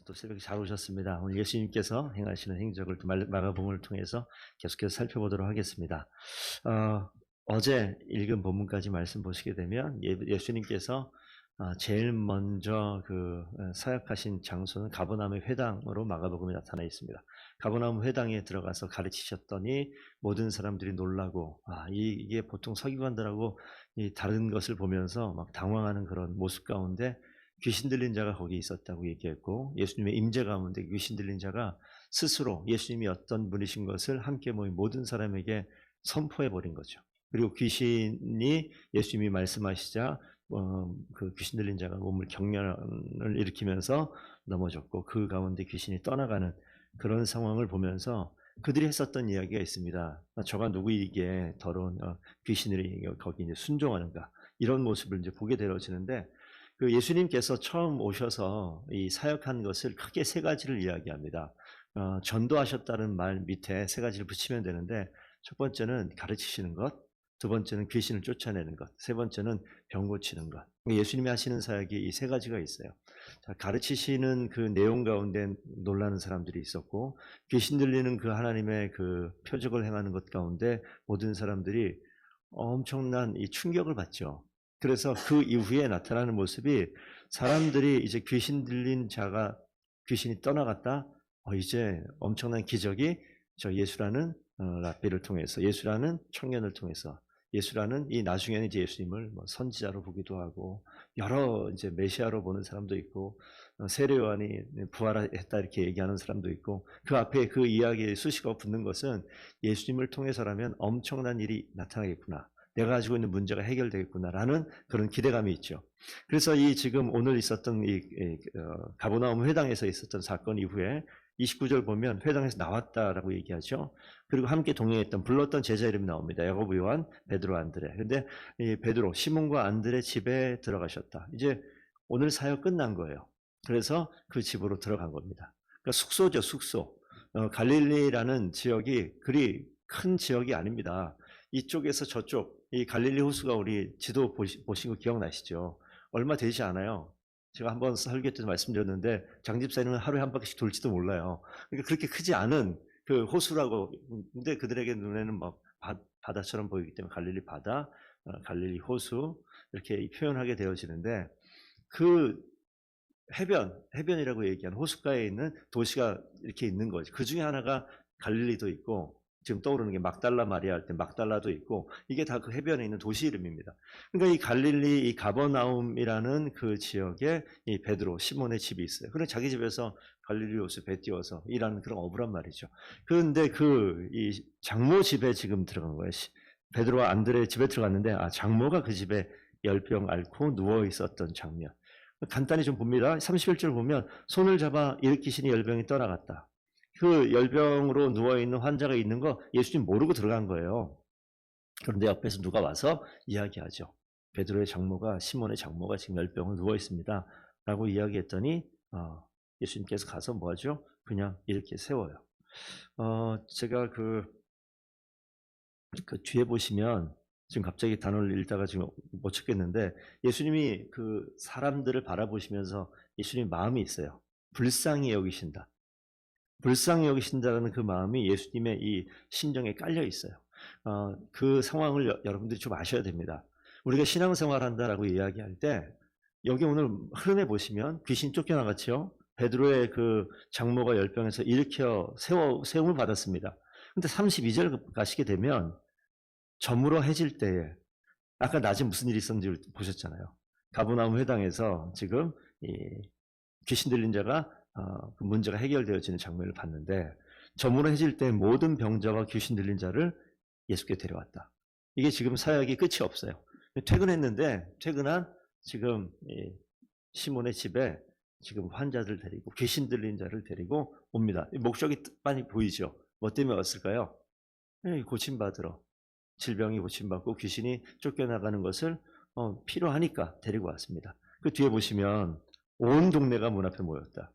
또 새벽에 잘 오셨습니다. 오늘 예수님께서 행하시는 행적을 또 마가복음을 통해서 계속해서 살펴보도록 하겠습니다. 어제 읽은 본문까지 말씀 보시게 되면 예수님께서 제일 먼저 사역하신 장소는 가버나움의 회당으로 마가복음에 나타나 있습니다. 가버나움 회당에 들어가서 가르치셨더니 모든 사람들이 놀라고 이게 보통 서기관들하고 이 다른 것을 보면서 막 당황하는 그런 모습 가운데 귀신 들린 자가 거기 있었다고 얘기했고, 예수님의 임재 가운데 귀신 들린 자가 스스로 예수님이 어떤 분이신 것을 함께 모인 모든 사람에게 선포해 버린 거죠. 그리고 귀신이 예수님이 말씀하시자 그 귀신 들린 자가 몸을 경련을 일으키면서 넘어졌고, 그 가운데 귀신이 떠나가는 그런 상황을 보면서 그들이 했었던 이야기가 있습니다. 저가 누구에게 더러운 귀신들이 거기 이제 순종하는가, 이런 모습을 이제 보게 되어지는데, 그 예수님께서 처음 오셔서 이 사역한 것을 크게 세 가지를 이야기합니다. 전도하셨다는 말 밑에 세 가지를 붙이면 되는데, 첫 번째는 가르치시는 것, 두 번째는 귀신을 쫓아내는 것, 세 번째는 병 고치는 것. 예수님이 하시는 사역이 이 세 가지가 있어요. 자, 가르치시는 그 내용 가운데 놀라는 사람들이 있었고, 귀신 들리는 그 하나님의 그 표적을 행하는 것 가운데 모든 사람들이 엄청난 이 충격을 받죠. 그래서 그 이후에 나타나는 모습이, 사람들이 이제 귀신 들린 자가 귀신이 떠나갔다, 이제 엄청난 기적이 저 예수라는 랍비를 통해서, 예수라는 청년을 통해서, 예수라는 이 나중에는 이제 예수님을 선지자로 보기도 하고, 여러 이제 메시아로 보는 사람도 있고, 세례 요한이 부활했다 이렇게 얘기하는 사람도 있고, 그 앞에 그 이야기에 수식어 붙는 것은 예수님을 통해서라면 엄청난 일이 나타나겠구나, 내가 가지고 있는 문제가 해결되겠구나라는 그런 기대감이 있죠. 그래서 이 지금 오늘 있었던 이 가버나움 회당에서 있었던 사건 이후에 29절 보면 회당에서 나왔다라고 얘기하죠. 그리고 함께 동행했던, 불렀던 제자 이름이 나옵니다. 야고보, 요한, 베드로, 안드레. 근데 이 베드로, 시몬과 안드레 집에 들어가셨다. 이제 오늘 사역 끝난 거예요. 그래서 그 집으로 들어간 겁니다. 그러니까 숙소죠, 숙소. 갈릴리라는 지역이 그리 큰 지역이 아닙니다. 이쪽에서 저쪽, 이 갈릴리 호수가, 우리 지도 보신 거 기억나시죠? 얼마 되지 않아요. 제가 한번 설교 때도 말씀드렸는데, 장집사님은 하루에 한 바퀴씩 돌지도 몰라요. 그러니까 그렇게 크지 않은 그 호수라고. 근데 그들에게 눈에는 막 바다처럼 보이기 때문에 갈릴리 바다, 갈릴리 호수, 이렇게 표현하게 되어지는데, 그 해변이라고 얘기하는 호숫가에 있는 도시가 이렇게 있는 거죠. 그 중에 하나가 갈릴리도 있고, 지금 떠오르는 게 막달라 마리아 할 때 막달라도 있고, 이게 다 그 해변에 있는 도시 이름입니다. 그러니까 이 갈릴리, 이 가버나움이라는 그 지역에 이 베드로, 시몬의 집이 있어요. 그래 자기 집에서 갈릴리 호수 배 띄워서 일하는 그런 어부란 말이죠. 그런데 이 장모 집에 지금 들어간 거예요. 베드로와 안드레 집에 들어갔는데, 장모가 그 집에 열병 앓고 누워 있었던 장면. 간단히 좀 봅니다. 31절 보면, 손을 잡아 일으키시니 열병이 떠나갔다. 그 열병으로 누워있는 환자가 있는 거 예수님 모르고 들어간 거예요. 그런데 옆에서 누가 와서 이야기하죠. 베드로의 장모가, 시몬의 장모가 지금 열병을 누워 있습니다 라고 이야기했더니 예수님께서 가서 뭐하죠? 그냥 이렇게 세워요. 제가 그 뒤에 보시면, 지금 갑자기 단어를 읽다가 지금 못 찾겠는데, 예수님이 그 사람들을 바라보시면서 예수님 마음이 있어요. 불쌍히 여기신다. 불쌍히 여기신다는 그 마음이 예수님의 이 심정에 깔려 있어요. 그 상황을 여러분들이 좀 아셔야 됩니다. 우리가 신앙생활 한다라고 이야기할 때, 여기 오늘 흐름에 보시면 귀신 쫓겨나갔죠. 베드로의 그 장모가 열병에서 일으켜 세움을 받았습니다. 근데 32절 가시게 되면, 저물어 해질 때에, 아까 낮에 무슨 일이 있었는지 보셨잖아요. 가버나움 회당에서 지금 이 귀신 들린 자가 그 문제가 해결되어지는 장면을 봤는데, 저물어 해질 때 모든 병자와 귀신 들린 자를 예수께 데려왔다. 이게 지금 사역이 끝이 없어요. 퇴근했는데, 퇴근한 지금 시몬의 집에 지금 환자들 데리고, 귀신 들린 자를 데리고 옵니다. 목적이 많이 보이죠? 뭐 때문에 왔을까요? 고침받으러, 질병이 고침받고 귀신이 쫓겨나가는 것을 필요하니까 데리고 왔습니다. 그 뒤에 보시면 온 동네가 문 앞에 모였다.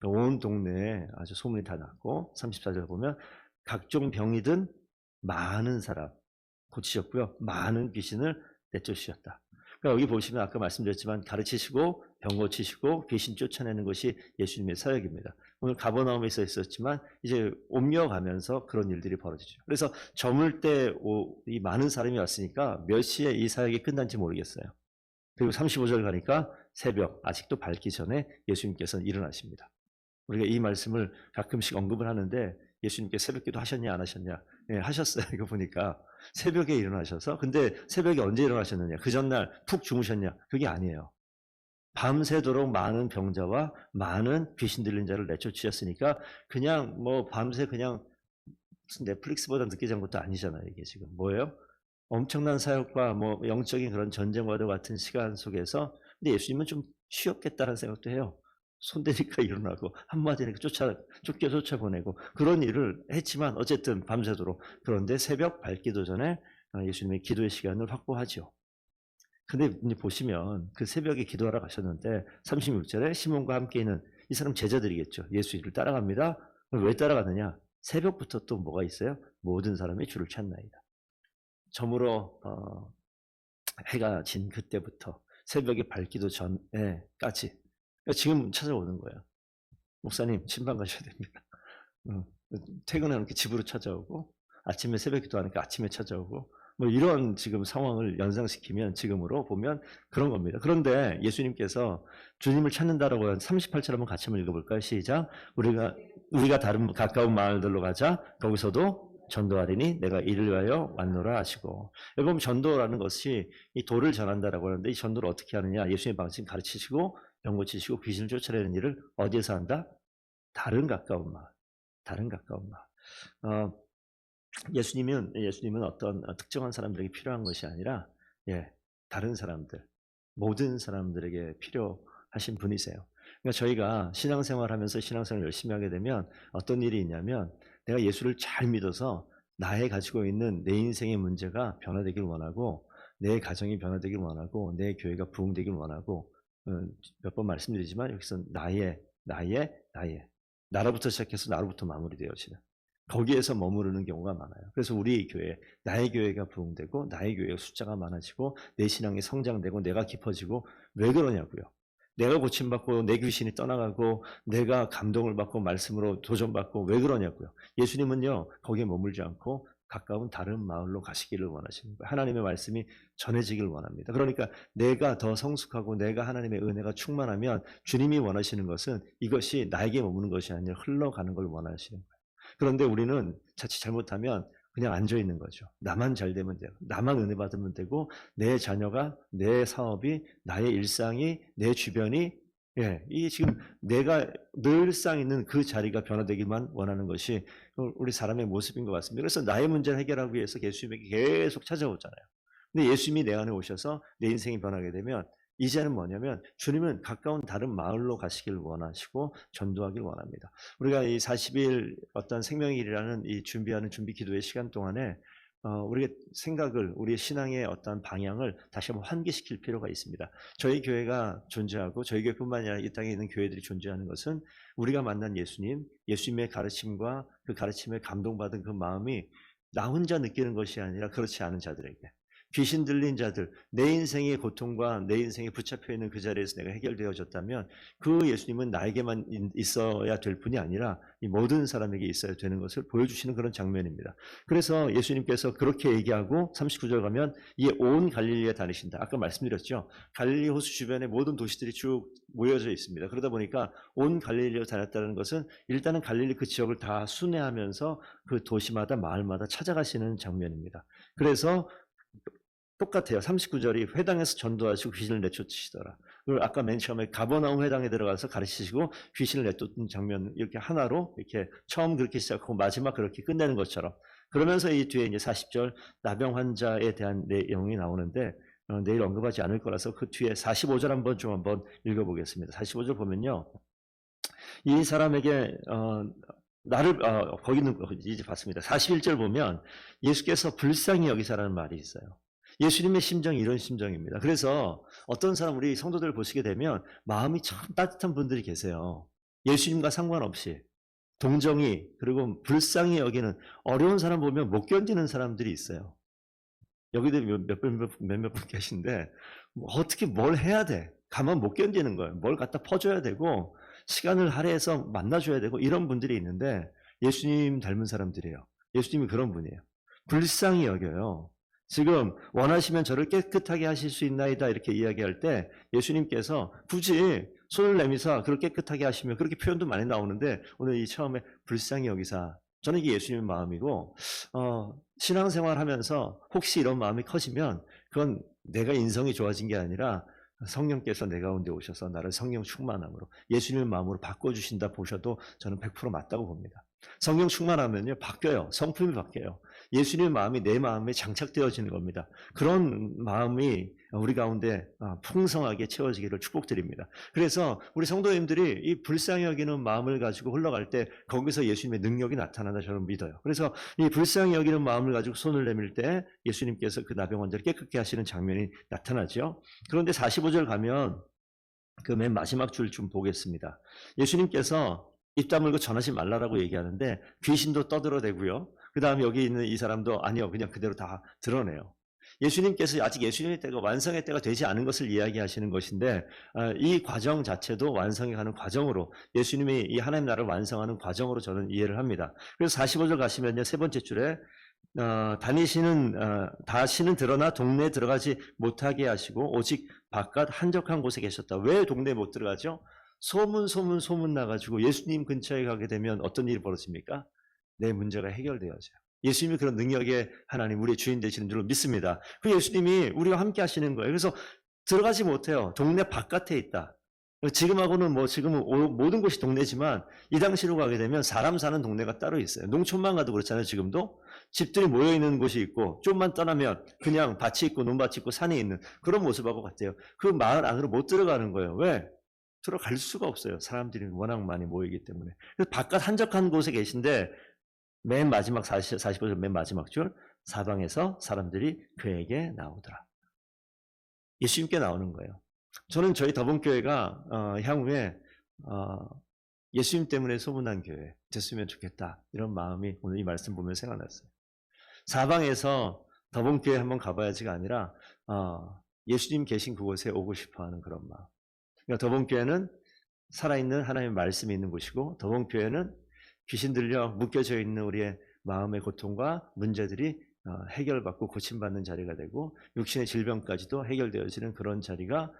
온 동네에 아주 소문이 다 났고, 34절 보면 각종 병이든 많은 사람 고치셨고요, 많은 귀신을 내쫓으셨다. 그러니까 여기 보시면 아까 말씀드렸지만 가르치시고 병 고치시고 귀신 쫓아내는 것이 예수님의 사역입니다. 오늘 가버나움에서 있었지만 이제 옮겨가면서 그런 일들이 벌어지죠. 그래서 저물 때 이 많은 사람이 왔으니까 몇 시에 이 사역이 끝난지 모르겠어요. 그리고 35절 가니까 새벽 아직도 밝기 전에 예수님께서는 일어나십니다. 우리가 이 말씀을 가끔씩 언급을 하는데 예수님께 새벽기도 하셨냐 안 하셨냐? 예, 하셨어요. 이거 보니까 새벽에 일어나셔서. 근데 새벽에 언제 일어나셨느냐? 그 전날 푹 주무셨냐? 그게 아니에요. 밤새도록 많은 병자와 많은 귀신 들린 자를 내쫓으셨으니까 그냥 뭐 밤새 그냥 무슨 넷플릭스보다 늦게 잔 것도 아니잖아요. 이게 지금 뭐예요? 엄청난 사역과 뭐 영적인 그런 전쟁과도 같은 시간 속에서 근데 예수님은 좀 쉬었겠다는 생각도 해요. 손대니까 일어나고 한마디니까 쫓겨보내고 그런 일을 했지만 어쨌든 밤새도록 그런데 새벽 밝기도 전에 예수님의 기도의 시간을 확보하죠. 근데 보시면 그 새벽에 기도하러 가셨는데 36절에 시몬과 함께 있는 이 사람 제자들이겠죠. 예수를 따라갑니다. 왜 따라가느냐? 새벽부터 또 뭐가 있어요? 모든 사람이 주를 찾나이다. 저물어 해가 진 그때부터 새벽에 밝기도 전에까지 지금 찾아오는 거예요. 목사님 침방 가셔야 됩니다. 퇴근하니까 집으로 찾아오고 아침에 새벽 기도하니까 아침에 찾아오고 뭐 이런 지금 상황을 연상시키면 지금으로 보면 그런 겁니다. 그런데 예수님께서 주님을 찾는다라고 한 38절 한번 같이 한번 읽어볼까요? 시작. 우리가 다른 가까운 마을들로 가자. 거기서도 전도하리니 내가 이를 위하여 왔노라 하시고. 여러분 전도라는 것이 이 도를 전한다라고 하는데 이 전도를 어떻게 하느냐? 예수님의 방식 가르치시고 병 고치시고 귀신을 쫓아내는 일을 어디에서 한다? 다른 가까운 마을. 예수님은 어떤 특정한 사람들에게 필요한 것이 아니라 다른 사람들, 모든 사람들에게 필요하신 분이세요. 그러니까 저희가 신앙생활하면서 신앙생활을 열심히 하게 되면 어떤 일이 있냐면 내가 예수를 잘 믿어서 나의 가지고 있는 내 인생의 문제가 변화되길 원하고 내 가정이 변화되길 원하고 내 교회가 부흥되길 원하고 몇 번 말씀드리지만 여기서 나의 나로부터 시작해서 나로부터 마무리되어지는 거기에서 머무르는 경우가 많아요. 그래서 우리 교회, 나의 교회가 부흥되고 나의 교회가 숫자가 많아지고 내 신앙이 성장되고 내가 깊어지고 왜 그러냐고요. 내가 고침받고 내 귀신이 떠나가고 내가 감동을 받고 말씀으로 도전받고 왜 그러냐고요. 예수님은요. 거기에 머물지 않고 가까운 다른 마을로 가시기를 원하시는 거예요. 하나님의 말씀이 전해지길 원합니다. 그러니까 내가 더 성숙하고 내가 하나님의 은혜가 충만하면 주님이 원하시는 것은 이것이 나에게 머무는 것이 아니라 흘러가는 걸 원하시는 거예요. 그런데 우리는 자칫 잘못하면 그냥 앉아있는 거죠. 나만 잘 되면 되고 나만 은혜 받으면 되고 내 자녀가 내 사업이 나의 일상이 내 주변이 이 지금 내가 늘상 있는 그 자리가 변화되기만 원하는 것이 우리 사람의 모습인 것 같습니다. 그래서 나의 문제를 해결하기 위해서 예수님에게 계속 찾아오잖아요. 근데 예수님이 내 안에 오셔서 내 인생이 변하게 되면 이제는 뭐냐면 주님은 가까운 다른 마을로 가시길 원하시고 전도하길 원합니다. 우리가 이 40일 어떤 생명일이라는 이 준비하는 준비 기도의 시간 동안에 우리의 생각을 우리의 신앙의 어떤 방향을 다시 한번 환기시킬 필요가 있습니다. 저희 교회가 존재하고 저희 교회뿐만 아니라 이 땅에 있는 교회들이 존재하는 것은 우리가 만난 예수님의 가르침과 그 가르침에 감동받은 그 마음이 나 혼자 느끼는 것이 아니라 그렇지 않은 자들에게 귀신 들린 자들, 내 인생의 고통과 내 인생에 붙잡혀 있는 그 자리에서 내가 해결되어졌다면 그 예수님은 나에게만 있어야 될 뿐이 아니라 이 모든 사람에게 있어야 되는 것을 보여주시는 그런 장면입니다. 그래서 예수님께서 그렇게 얘기하고 39절 가면 이 온 갈릴리에 다니신다. 아까 말씀드렸죠. 갈릴리 호수 주변에 모든 도시들이 쭉 모여져 있습니다. 그러다 보니까 온 갈릴리로 다녔다는 것은 일단은 갈릴리 그 지역을 다 순회하면서 그 도시마다 마을마다 찾아가시는 장면입니다. 그래서 똑같아요. 39절이 회당에서 전도하시고 귀신을 내쫓으시더라. 그리고 아까 맨 처음에 가버나움 회당에 들어가서 가르치시고 귀신을 내쫓는 장면 이렇게 하나로 이렇게 처음 그렇게 시작하고 마지막 그렇게 끝내는 것처럼 그러면서 이 뒤에 이제 40절 나병 환자에 대한 내용이 나오는데 내일 언급하지 않을 거라서 그 뒤에 45절 한번 읽어보겠습니다. 45절 보면요. 이 사람에게 거기는 이제 봤습니다. 41절 보면 예수께서 불쌍히 여기사라는 말이 있어요. 예수님의 심정이 이런 심정입니다. 그래서 어떤 사람 우리 성도들 보시게 되면 마음이 참 따뜻한 분들이 계세요. 예수님과 상관없이 동정이 그리고 불쌍히 여기는 어려운 사람 보면 못 견디는 사람들이 있어요. 여기도 몇몇 분 계신데 어떻게 뭘 해야 돼? 가만 못 견디는 거예요. 뭘 갖다 퍼줘야 되고 시간을 할애해서 만나줘야 되고 이런 분들이 있는데 예수님 닮은 사람들이에요. 예수님이 그런 분이에요. 불쌍히 여겨요. 지금 원하시면 저를 깨끗하게 하실 수 있나이다 이렇게 이야기할 때 예수님께서 굳이 손을 내미사 그걸 깨끗하게 하시면 그렇게 표현도 많이 나오는데 오늘 이 처음에 불쌍히 여기사 저는 이게 예수님의 마음이고 신앙생활 하면서 혹시 이런 마음이 커지면 그건 내가 인성이 좋아진 게 아니라 성령께서 내 가운데 오셔서 나를 성령 충만함으로 예수님의 마음으로 바꿔주신다 보셔도 저는 100% 맞다고 봅니다. 성령 충만하면요 바뀌어요. 성품이 바뀌어요. 예수님의 마음이 내 마음에 장착되어지는 겁니다. 그런 마음이 우리 가운데 풍성하게 채워지기를 축복드립니다. 그래서 우리 성도님들이 이 불쌍히 여기는 마음을 가지고 흘러갈 때 거기서 예수님의 능력이 나타난다 저는 믿어요. 그래서 이 불쌍히 여기는 마음을 가지고 손을 내밀 때 예수님께서 그 나병 환자를 깨끗게 하시는 장면이 나타나죠. 그런데 45절 가면 그 맨 마지막 줄 좀 보겠습니다. 예수님께서 입 다물고 전하지 말라라고 얘기하는데 귀신도 떠들어대고요. 그 다음에 여기 있는 이 사람도 아니요 그냥 그대로 다 드러내요. 예수님께서 아직 예수님의 때가 완성의 때가 되지 않은 것을 이야기하시는 것인데 이 과정 자체도 완성해 가는 과정으로 예수님이 이 하나님 나라를 완성하는 과정으로 저는 이해를 합니다. 그래서 45절 가시면요 세 번째 줄에 다시는 드러나 동네에 들어가지 못하게 하시고 오직 바깥 한적한 곳에 계셨다. 왜 동네에 못 들어가죠? 소문 나가지고 예수님 근처에 가게 되면 어떤 일이 벌어집니까? 내 문제가 해결되어져요. 예수님이 그런 능력의 하나님, 우리의 주인 되시는 줄로 믿습니다. 그 예수님이 우리와 함께 하시는 거예요. 그래서 들어가지 못해요. 동네 바깥에 있다. 지금하고는 지금은 모든 곳이 동네지만 이 당시로 가게 되면 사람 사는 동네가 따로 있어요. 농촌만 가도 그렇잖아요. 지금도 집들이 모여 있는 곳이 있고 좀만 떠나면 그냥 밭이 있고 논밭이 있고 산이 있는 그런 모습하고 같아요. 그 마을 안으로 못 들어가는 거예요. 왜? 들어갈 수가 없어요. 사람들이 워낙 많이 모이기 때문에. 그래서 바깥 한적한 곳에 계신데 맨 마지막 45절 맨 마지막 줄 사방에서 사람들이 그에게 나오더라. 예수님께 나오는 거예요. 저는 저희 더본교회가 향후에 예수님 때문에 소문난 교회 됐으면 좋겠다. 이런 마음이 오늘 이 말씀 보면 생각났어요. 사방에서 더본교회 한번 가봐야지가 아니라 예수님 계신 그곳에 오고 싶어하는 그런 마음. 그러니까 더본교회는 살아있는 하나님의 말씀이 있는 곳이고 더본교회는 귀신 들려 묶여져 있는 우리의 마음의 고통과 문제들이 해결받고 고침받는 자리가 되고 육신의 질병까지도 해결되어지는 그런 자리가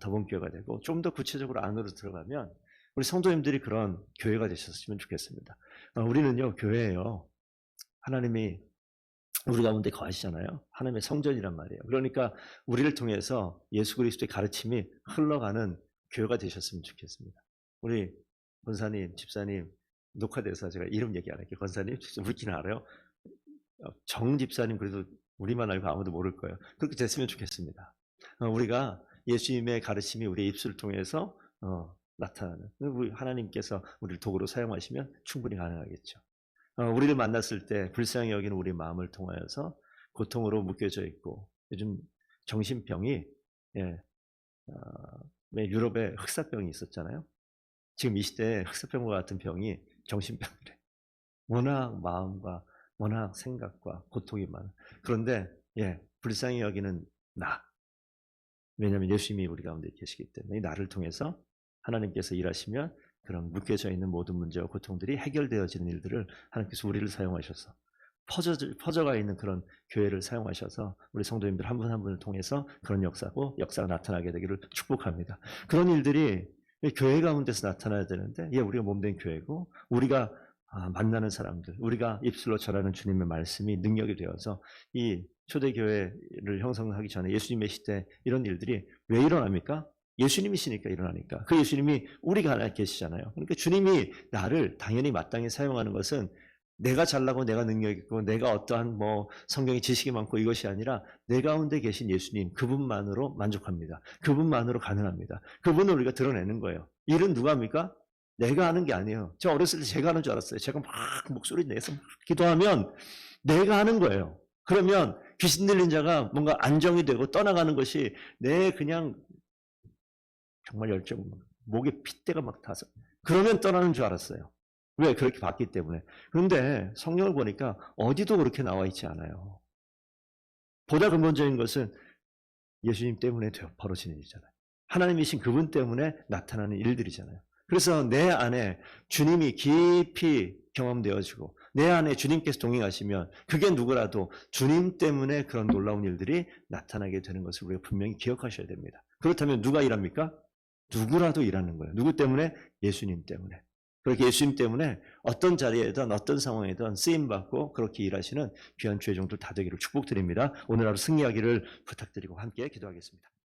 더본교회가 되고 좀 더 구체적으로 안으로 들어가면 우리 성도님들이 그런 교회가 되셨으면 좋겠습니다. 우리는요 교회예요. 하나님이 우리 가운데 거하시잖아요. 하나님의 성전이란 말이에요. 그러니까 우리를 통해서 예수 그리스도의 가르침이 흘러가는 교회가 되셨으면 좋겠습니다. 우리 권사님, 집사님 녹화돼서 제가 이름 얘기 안 할게요. 권사님, 우리끼리는 알아요. 정 집사님 그래도 우리만 알고 아무도 모를 거예요. 그렇게 됐으면 좋겠습니다. 우리가 예수님의 가르침이 우리의 입술을 통해서 나타나는 우리 하나님께서 우리를 도구로 사용하시면 충분히 가능하겠죠. 우리를 만났을 때 불쌍히 여기는 우리 마음을 통하여서 고통으로 묶여져 있고 요즘 정신병이 왜 유럽에 흑사병이 있었잖아요. 지금 이 시대에 흑사병과 같은 병이 정신병이래. 워낙 마음과 워낙 생각과 고통이 많아. 그런데 불쌍히 여기는 나. 왜냐하면 예수님이 우리 가운데 계시기 때문에 나를 통해서 하나님께서 일하시면 그런 묶여져 있는 모든 문제와 고통들이 해결되어지는 일들을 하나님께서 우리를 사용하셔서 퍼져가 있는 그런 교회를 사용하셔서 우리 성도님들 한 분 한 분을 통해서 그런 역사가 나타나게 되기를 축복합니다. 그런 일들이 교회 가운데서 나타나야 되는데 우리가 몸된 교회고 우리가 만나는 사람들, 우리가 입술로 전하는 주님의 말씀이 능력이 되어서 이 초대교회를 형성하기 전에 예수님의 시대 이런 일들이 왜 일어납니까? 예수님이시니까 일어나니까. 그 예수님이 우리가 하나 계시잖아요. 그러니까 주님이 나를 당연히 마땅히 사용하는 것은 내가 잘나고 내가 능력 있고 내가 어떠한 성경의 지식이 많고 이것이 아니라 내 가운데 계신 예수님 그분만으로 만족합니다. 그분만으로 가능합니다. 그분을 우리가 드러내는 거예요. 일은 누가 합니까? 내가 하는 게 아니에요. 저 어렸을 때 제가 하는 줄 알았어요. 제가 막 목소리 내서 막 기도하면 내가 하는 거예요. 그러면 귀신 들린 자가 뭔가 안정이 되고 떠나가는 것이 내 그냥 정말 열정, 목에 핏대가 막 타서 그러면 떠나는 줄 알았어요. 왜? 그렇게 봤기 때문에. 그런데 성경을 보니까 어디도 그렇게 나와 있지 않아요. 보다 근본적인 것은 예수님 때문에 벌어지는 일이잖아요. 하나님이신 그분 때문에 나타나는 일들이잖아요. 그래서 내 안에 주님이 깊이 경험되어지고 내 안에 주님께서 동행하시면 그게 누구라도 주님 때문에 그런 놀라운 일들이 나타나게 되는 것을 우리가 분명히 기억하셔야 됩니다. 그렇다면 누가 일합니까? 누구라도 일하는 거예요. 누구 때문에? 예수님 때문에. 그렇게 예수님 때문에 어떤 자리에든 어떤 상황에든 쓰임받고 그렇게 일하시는 귀한 주의 종들 다 되기를 축복드립니다. 오늘 하루 승리하기를 부탁드리고 함께 기도하겠습니다.